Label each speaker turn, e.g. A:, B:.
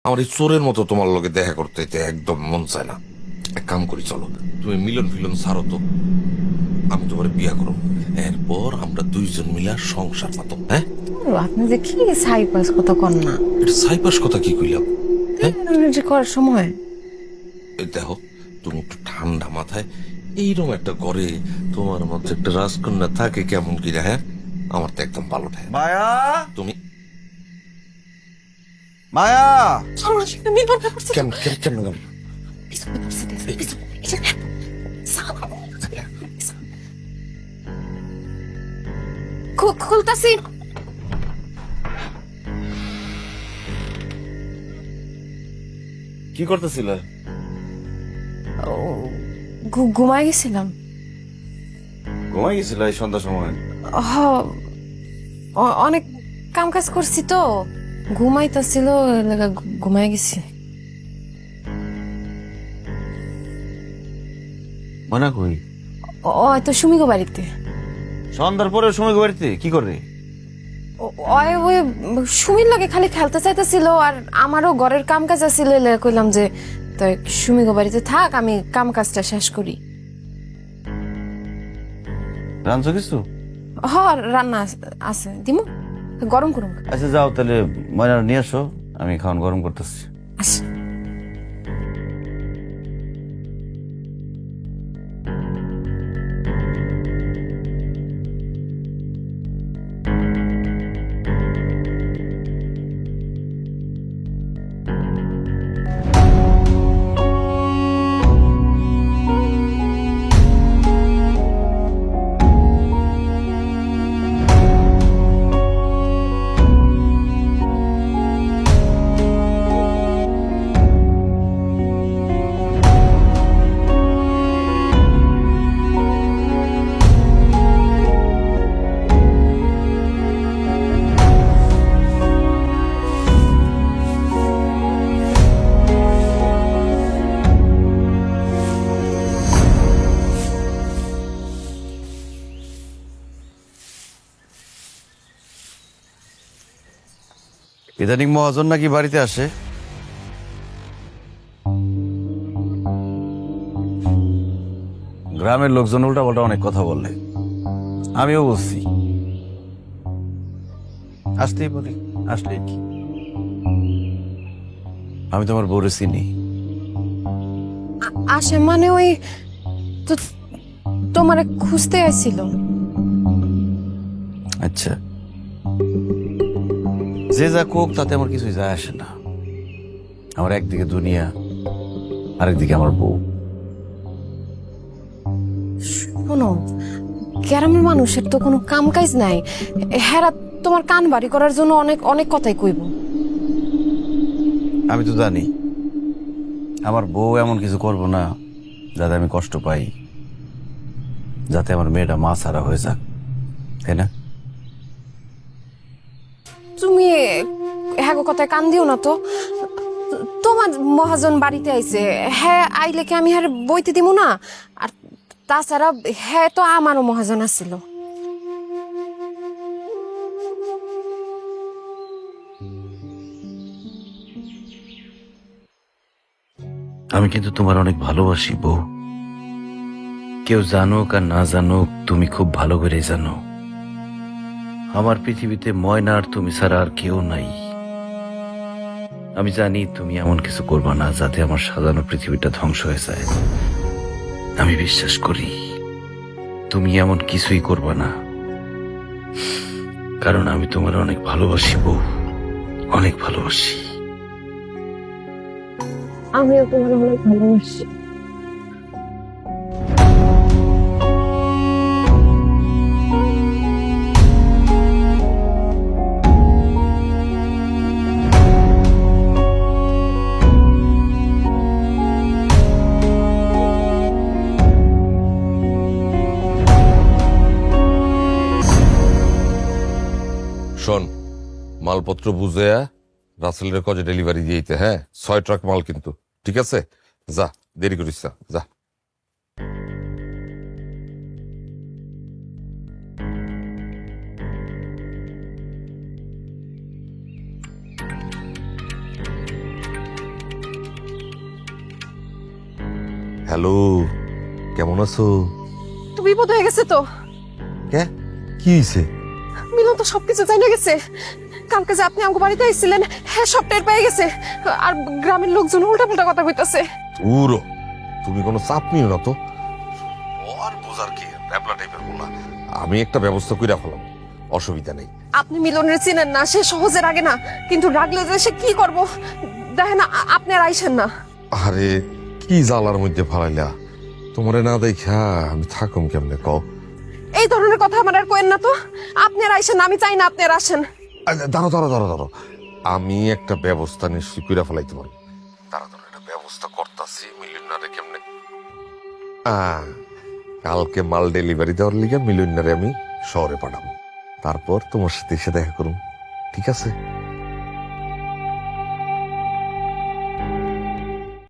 A: আমার এই চোরের মতো তোমার লগে দেখা করতে একদম মন চায় না। এক কাম করি, চলো তুমি মিলন ফিলন ছাড়ো তো, আমি তোমার বিয়া করো, এরপর আমরা দুইজন মিলা সংসার পাতো। হ্যাঁ,
B: আপনি যে কি সাইপাস কথা কন না।
A: এটা সাইপাস কথা কি কইলাম? হ্যাঁ,
B: যে করার সময়
A: এই দেখো, তুমি একটু ঠান্ডা মাথায় এইরকম একটা ঘরে তোমার মধ্যে একটা রাজকন্যা থাকে কেমন কিনা? হ্যাঁ, আমার তো একদম ভালো থাকে না।
C: মায়া,
A: তুমি
C: মায়া,
A: কেমন কেমন কেমন কেমন?
B: খুলতাছি।
C: কি করতেছিল?
B: ঘুমাই গেছিলাম।
C: ঘুমাই গেছিল এই সন্ধ্যার সময়?
B: হ, অনেক কাম কাজ করছি তো, ঘুমাইতেছিল, ঘুমাই গেছি।
C: মনে কই
B: ওই তো সুমিগো বাড়িতে।
C: সন্ধ্যার পরে সময় বাড়িতে কি করে?
B: ওই ওই সুমির লাগে খালি খেলতে চাইতেছিল, আর আমারও ঘরের কাম কাজ আছিল, কইলাম যে তো সুমিগো বাড়িতে থাক, আমি কাম কাজটা শেষ করি।
C: রাঁধছো কিছু?
B: হ, রান্না আছে, দিমু, গরম করুন।
C: আচ্ছা যাও তাহলে, ময়না নিয়ে আসো, আমি খাওয়ান গরম করতেছি।
B: আচ্ছা।
C: ইদানিং মহাজন নাকি বাড়িতে আসে? গ্রামের লোকজন উল্টা পাল্টা অনেক কথা বলে, আমিও বলছি আসতেই বলি, আসলেই কি? আমি তোমার বউরে চিনি।
B: আসে মানে ওই তো তোমারে খুঁজতে আসছিল।
C: আচ্ছা, যে যা কোক তাতে আমার কিছুই যায় আসে না। আমার একদিকে দুনিয়া, আরেকদিকে আমার বউ।
B: শোনো, গ্রামের মানুষের তো কোনো কাম কাজ নাই, হেরা তোমার কান বাড়ি করার জন্য অনেক অনেক কথাই কইব।
C: আমি তো জানি আমার বউ এমন কিছু করব না যাতে আমি কষ্ট পাই, যাতে আমার মেয়েটা মা ছাড়া হয়ে যাক, তাই না?
B: তুমি হ্যাঁ কথায় কান দিও না তো। তোমার মহাজন বাড়িতে আইছে, হ্যাঁ আইলে কি আমি হ্যাঁ বইতে দিব না? আর তাছাড়া হ্যাঁ তো আমারও মহাজন আসছিল।
D: আমি কিন্তু তোমার অনেক ভালোবাসি বউ। কেউ জানুক আর না জানুক, তুমি খুব ভালো করে জানো আমার পৃথিবীতে ময়না আর তুমি ছাড়া আর কেউ নাই। আমি জানি তুমি এমন কিছু করবা না যাতে আমার সাজানো পৃথিবীটা ধ্বংস হয়ে যায়। আমি বিশ্বাস করি তুমি এমন কিছুই করবা না, কারণ আমি তোমার অনেক ভালোবাসি বউ, অনেক ভালোবাসি।
B: আমিও তোমার অনেক ভালোবাসি।
A: শোন, মালপত্র বুঝে রাসেলের কজে ডেলিভারি দিয়েইতে। হ্যাঁ, 6 ট্রাক মাল কিন্তু, ঠিক আছে? যা, দেরি করিস না, যা। হ্যালো, কেমন আছো?
B: তো বিপদ হয়ে গেছে তো।
A: কে? কি হয়েছে?
B: মিলন তো সবকিছু জানা গেছে। কালকে যে আপনি আমাকে বাড়িতে আইছিলেন, হ্যাঁ সব টের পেয়ে গেছে। আর গ্রামের লোকজন উল্টাপাল্টা কথা কইতাছে।
A: উরো, তুমি কোনো চাপ নিও না তো। আর বোঝার কি, ব্যাবলা টাইপের বলা। আমি একটা ব্যবস্থা কইরা ফেলাম, অসুবিধা নেই।
B: আপনি মিলনের চিনেন না, সে সহজে রাগে না, কিন্তু রাগলে যে সে কি করব দেখেন। আপনি আর আইসেন না।
A: আরে কি জ্বালার মধ্যে ফালাইলা, তোমারে না দেখা আমি থাকুম কেমনে কও?
B: এই ধরনের কথা আমার আর কইেন না তো। আপনি আর আইসেন না, আমি চাই না আপনি আর আসেন।
A: দাঁড়ো দাঁড়ো দাঁড়ো দাঁড়ো, আমি একটা ব্যবস্থা নিশ্চয়ই কইরা ফেলাইতে পারি। তাড়াতাড়ি একটা ব্যবস্থা করতাছি। মিলিয়নারে কেমনে কালকে মাল ডেলিভারি দেওয়ার লিগে মিলিয়নারে আমি শহরে পাঠাবো, তারপর তোমার সাথে এসে দেখা করুম, ঠিক আছে?